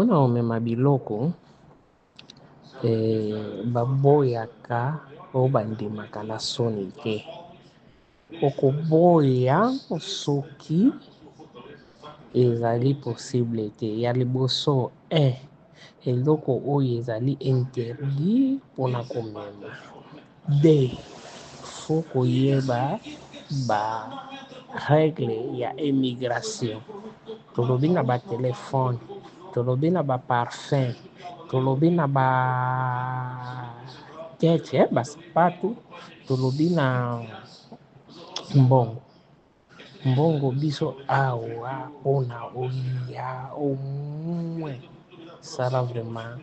mpona komema biloko baboyaka oyo bandimaka na soni te. Okoboya soki ezali possible te. Ya liboso eloko oyo ezali interdit mpona komema. Faut koyeba ba règle ya immigration. Tolobi na ba telefone, tolobi na ba parfum, tolobi na ba keche, basapato, tolobi na mbongo biso awa mpona olia au moins sala vraiment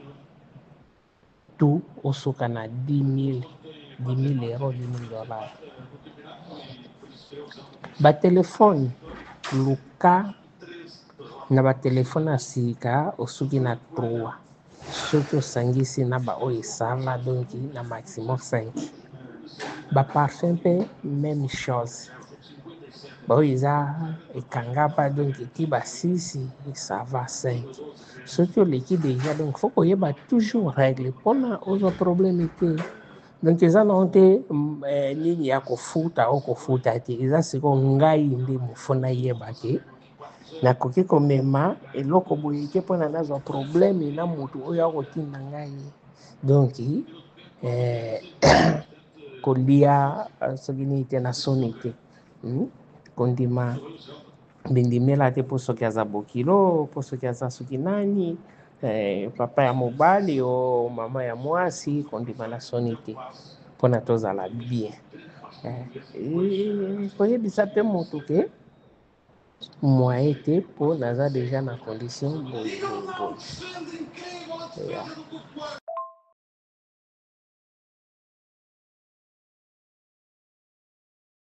tout osoka na 10 000 euros, 10 000 dollars. Batelefone luka na batelefone ya sika osoki na 3 soki osangisi na baoyo esala donc na maximum 5. Baparfum mpe même chose, baoyo eza ekangapa donc eti ba 6 ça va 5. Soki oleki deja donc faut koyeba toujours règle mpona ozwa problème te. Donc eza na te nini ya kofuta okofuta te, eza sikoyo ngai nde mofo nayeba te nakoki komema eloko boye te mpona nazwa problème na motu oyo akotinda ngai. Donc kolia soki nini te na soni te, kondima bindimela te mpo soki aza bokilo, mpo soki aza soki nani, papa ya mobali o mama ya mwasi, kondima na soni te mpona tozala bien. Koyebisa mpe motu ke moye te mpo naza deja na condition boye.